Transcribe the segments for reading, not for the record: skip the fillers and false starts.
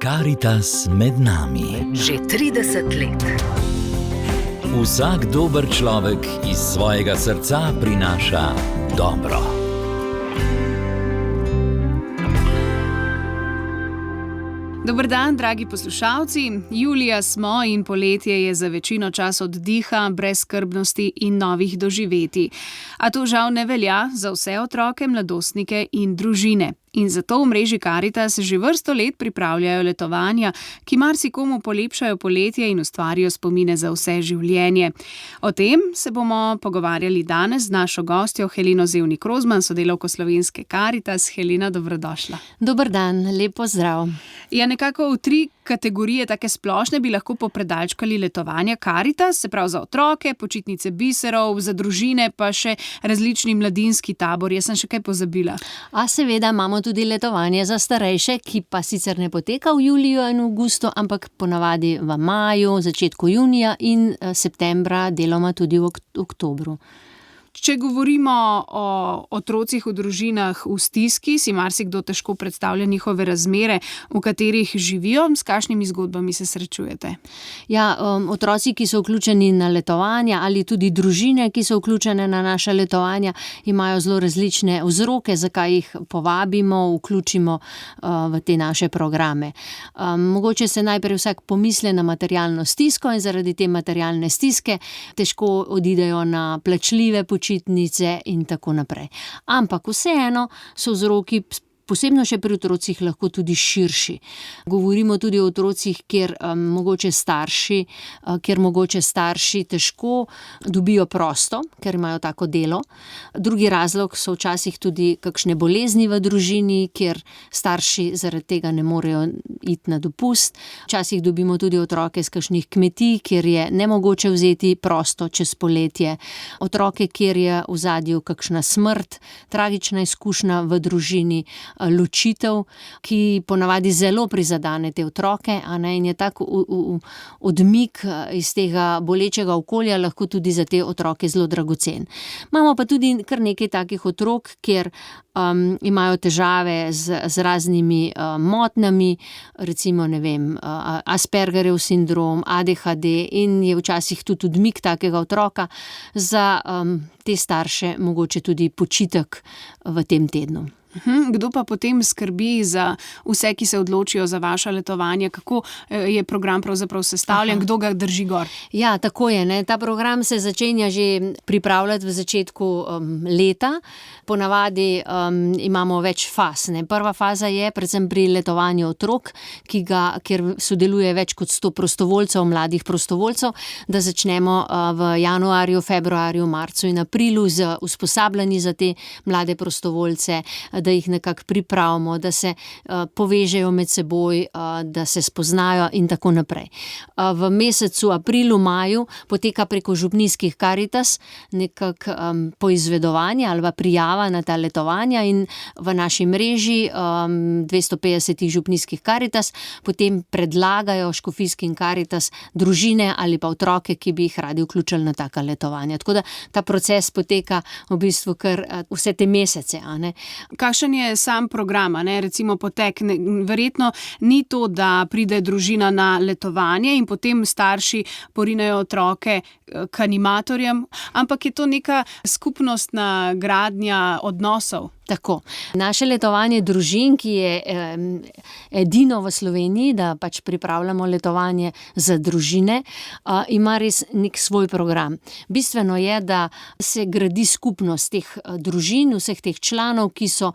Karitas med nami. Že 30 let. Vsak dober človek iz svojega srca prinaša dobro. Dober dan, dragi poslušalci. Julija smo in poletje je za večino čas oddiha, brezskrbnosti in novih doživetij. A to žal ne velja za vse otroke, mladostnike in družine. In zato v mreži Karitas že vrsto let pripravljajo letovanja, ki marsikomu polepšajo poletje in ustvarijo spomine za vse življenje. O tem se bomo pogovarjali danes z našo gostjo Heleno Zevnik Rozman, sodelavko slovenske Karitas. Helena, dobrodošla. Dober dan, lep pozdrav. Ja, nekako v 3 kategorije take splošne bi lahko popredalčkali letovanja Karitas, se pravi za otroke, počitnice biserov, za družine pa še različni mladinski tabor. Jaz sem še kaj pozabila. A seveda imamo tudi letovanje za starejše, ki pa sicer ne poteka v juliju in avgustu, ampak ponavadi v maju, začetku junija in septembra, deloma tudi v oktobru. Če govorimo o otrocih v družinah v stiski, si marsikdo težko predstavlja njihove razmere, v katerih živijo. S kakšnimi zgodbami se srečujete? Ja, otroci, ki so vključeni na letovanja ali tudi družine, ki so vključene na naša letovanja, imajo zelo različne vzroke, zakaj jih povabimo, vključimo v te naše programe. Mogoče se najprej vsak pomisli na materialno stisko in zaradi te materialne stiske težko odidejo na plačljive počitnice in tako naprej. Ampak vseeno so vzroki, posebno še pri otrocih, lahko tudi širši. Govorimo tudi o otrocih, kjer mogoče starši težko dobijo prosto, ker imajo tako delo. Drugi razlog so včasih tudi kakšne bolezni v družini, kjer starši zaradi tega ne morejo iti na dopust. Včasih dobimo tudi otroke z kakšnih kmetij, kjer je nemogoče vzeti prosto čez poletje. Otroke, kjer je v ozadju kakšna smrt, tragična izkušnja v družini, ločitev, ki ponavadi zelo prizadene te otroke, in je tak odmik iz tega bolečega okolja lahko tudi za te otroke zelo dragocen. Imamo pa tudi kar nekaj takih otrok, kjer imajo težave z raznimi motnjami, recimo, Aspergerjev sindrom, ADHD, in je včasih tudi odmik takega otroka za te starše mogoče tudi počitek v tem tednu. Kdo pa potem skrbi za vse, ki se odločijo za vaša letovanja? Kako je program pravzaprav sestavljen? Kdo ga drži gor? Ja, tako je, ne. Ta program se začenja že pripravljati v začetku leta. Ponavadi imamo več faz, ne. Prva faza je predvsem pri letovanju otrok, kjer sodeluje več kot 100 prostovoljcev, mladih prostovoljcev, da začnemo v januarju, februarju, marcu in aprilu z usposabljanji za te mlade prostovoljce, da jih nekako pripravimo, da se povežejo med seboj, da se spoznajo in tako naprej. V mesecu aprilu, maju poteka preko župnijskih Karitas nekako poizvedovanje ali pa prijava na ta letovanja in v naši mreži 250 župnijskih Karitas potem predlagajo škofijskim Karitas družine ali pa otroke, ki bi jih radi vključili na taka letovanja. Tako da ta proces poteka v bistvu kar vse te mesece, ne. Kakšen je sam program, recimo potek? Verjetno ni to, da pride družina na letovanje in potem starši porinejo otroke k animatorjem, ampak je to neka skupnostna gradnja odnosov. Tako. Naše letovanje družin, ki je edino v Sloveniji, da pač pripravljamo letovanje za družine, ima res nek svoj program. Bistveno je, da se gradi skupnost teh družin, vseh teh članov, ki so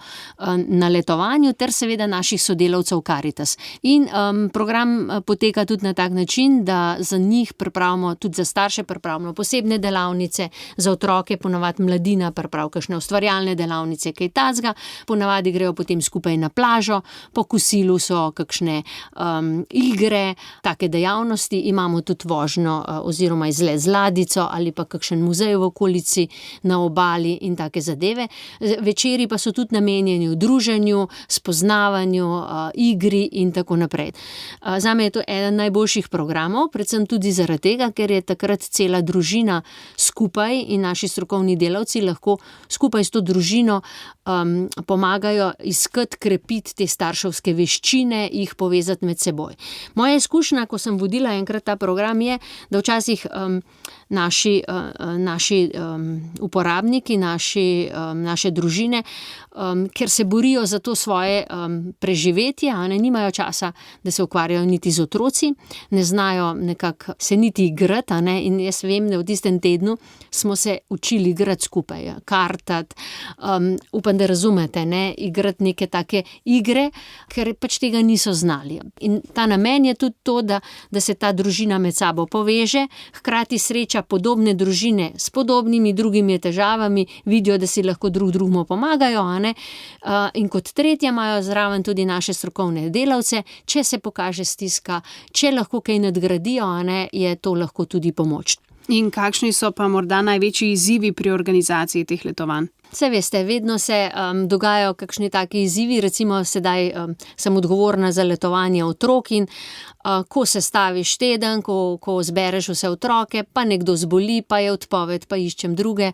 na letovanju, ter seveda naših sodelavcev Karitas. In program poteka tudi na tak način, da za njih pripravimo, tudi za starše pripravimo posebne delavnice, za otroke ponavadi mladina pripravi kakšne ustvarjalne delavnice, kaj tacga, ponavadi grejo potem skupaj na plažo, po kosilu so kakšne igre, take dejavnosti, imamo tudi vožnjo oziroma izlet z ladjico ali pa kakšen muzej v okolici na obali in take zadeve. Večeri pa so tudi namenjeni druženju, spoznavanju, igri in tako naprej. Zame je to eden najboljših programov, predvsem tudi zaradi tega, ker je takrat cela družina skupaj in naši strokovni delavci lahko skupaj s to družino pomagajo iskati, krepiti te starševske veščine, jih povezati med seboj. Moja izkušnja, ko sem vodila enkrat ta program, je, da včasih naši uporabniki, naše družine, ker se borijo za to svoje preživetje, nimajo časa, da se ukvarjajo niti z otroci, ne znajo nekako se niti igrati, in jaz vem, da v tistem tednu smo se učili igrati skupaj, kartati, upam, da razumete, igrati neke take igre, ker pač tega niso znali. In ta namen je tudi to, da se ta družina med sabo poveže, hkrati sreča podobne družine s podobnimi drugimi težavami, vidijo, da si lahko drugemu pomagajo, in kot tretje imajo zraven tudi naše strokovne delavce, če se pokaže stiska, če lahko kaj nadgradijo, je to lahko tudi pomoč. In kakšni so pa morda največji izzivi pri organizaciji teh letovanj? Saj veste, vedno se dogajajo kakšni taki izzivi, recimo sedaj sem odgovorna za letovanje otrok in ko sestaviš teden, ko zbereš vse otroke, pa nekdo zboli, pa je odpoved, pa iščem druge,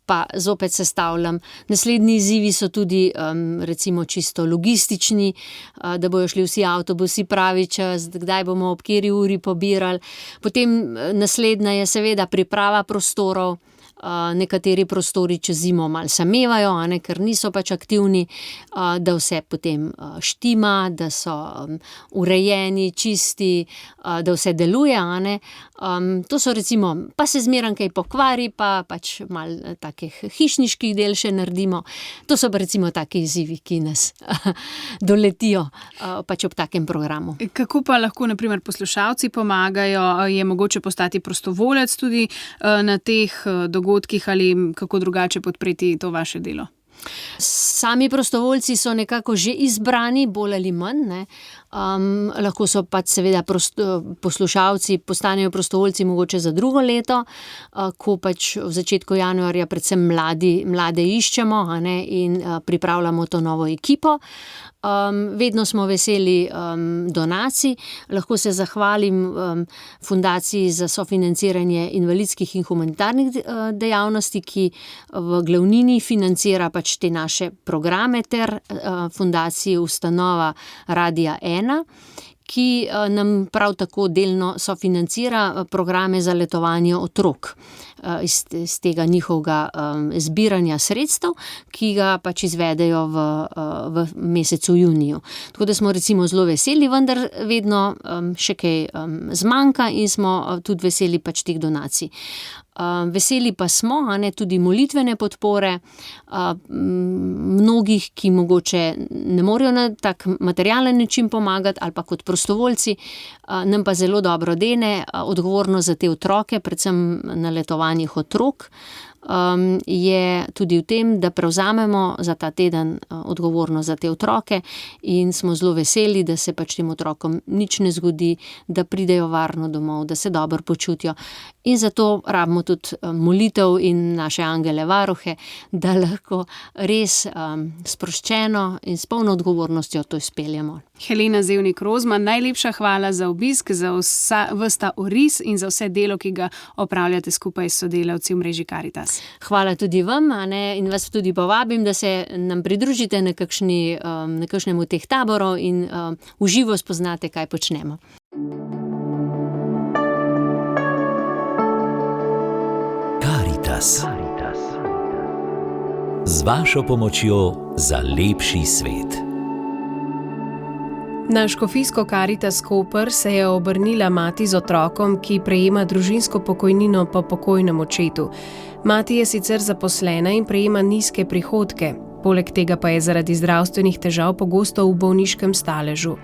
pa zopet sestavljam. Naslednji izzivi so tudi recimo čisto logistični, da bojo šli vsi avtobusi pravi čas, kdaj bomo ob kateri uri pobirali. Potem naslednja je seveda priprava prostorov. Nekateri prostori čez zimo malo samevajo, ker niso pač aktivni, da vse potem štima, da so urejeni, čisti, da vse deluje, To so recimo, pa se zmeraj kaj pokvari, pa pač malo takih hišniških del še naredimo. To so pa recimo taki izzivi, ki nas doletijo pač ob takem programu. Kako pa lahko na primer poslušalci pomagajo? Je mogoče postati prostovoljec tudi na teh dogodkih ali kako drugače podpreti to vaše delo? Sami prostovoljci so nekako že izbrani, bolj ali manj, lahko so pač seveda poslušalci postanejo prostovoljci mogoče za drugo leto, ko pač v začetku januarja predvsem mlade iščemo, in pripravljamo to novo ekipo. Vedno smo veseli donacij, lahko se zahvalim Fundaciji za sofinanciranje invalidskih in humanitarnih dejavnosti, ki v glavnini financira pač te naše programe, ter Fundaciji Ustanova Radia 1, ki nam prav tako delno sofinancira programe za letovanje otrok iz tega njihovega zbiranja sredstev, ki ga pač izvedejo v mesecu juniju. Tako da smo recimo zelo veseli, vendar vedno še kaj zmanjka in smo tudi veseli pač teh donacij. Veseli pa smo, tudi molitvene podpore mnogih, ki mogoče ne morejo na tak materialen način pomagati ali pa kot prostovoljci, nam pa zelo dobro dene odgovornost za te otroke, predvsem na letovanjih otrok, je tudi v tem, da prevzamemo za ta teden odgovornost za te otroke in smo zelo veseli, da se pač tem otrokom nič ne zgodi, da pridejo varno domov, da se dobro počutijo. In zato rabimo tudi molitev in naše angele varuhe, da lahko res sproščeno in s polno odgovornostjo to izpeljemo. Helena Zevnik Rozman, najlepša hvala za obisk, za ves ta oris in za vse delo, ki ga opravljate skupaj s sodelavci v mreži Karitas. Hvala tudi vam, in vas tudi povabim, da se nam pridružite na kakšnem od teh taborov in v živo spoznate, kaj počnemo. Karitas. Z vašo pomočjo za lepši svet. Na škofijsko Karitas Koper se je obrnila mati z otrokom, ki prejema družinsko pokojnino po pokojnem očetu. Mati je sicer zaposlena in prejema nizke prihodke, poleg tega pa je zaradi zdravstvenih težav pogosto v bolniškem staležu.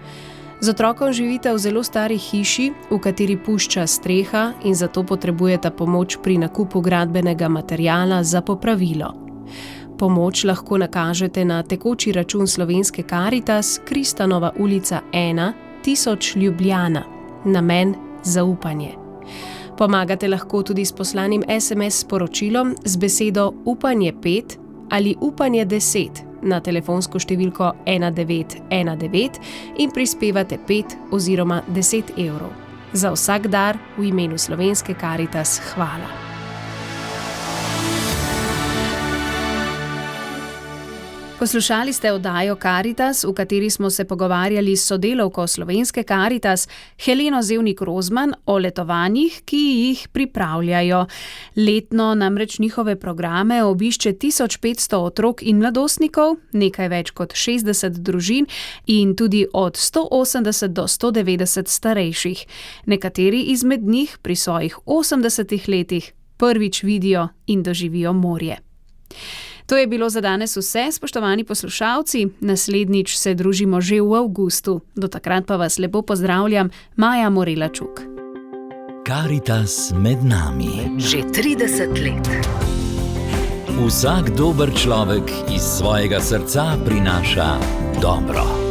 Z otrokom živita v zelo stari hiši, v kateri pušča streha in zato potrebujeta pomoč pri nakupu gradbenega materiala za popravilo. Pomoč lahko nakažete na tekoči račun Slovenske Karitas, Kristanova ulica 1, 1000 Ljubljana, namen zaupanje. Pomagate lahko tudi s poslanim SMS sporočilom z besedo upanje 5 ali upanje 10 na telefonsko številko 1919 in prispevate 5 oziroma 10 evrov. Za vsak dar v imenu Slovenske Karitas hvala. Poslušali ste oddajo Karitas, v kateri smo se pogovarjali s sodelavko slovenske Karitas Heleno Zevnik-Rozman o letovanjih, ki jih pripravljajo. Letno namreč njihove programe obišče 1500 otrok in mladostnikov, nekaj več kot 60 družin in tudi od 180 do 190 starejših. Nekateri izmed njih pri svojih 80 letih prvič vidijo in doživijo morje. To je bilo za danes vse, spoštovani poslušalci. Naslednjič se družimo že v avgustu. Do takrat pa vas lepo pozdravljam, Maja Morela-Čuk. Karitas med nami. Že 30 let. Vsak dober človek iz svojega srca prinaša dobro.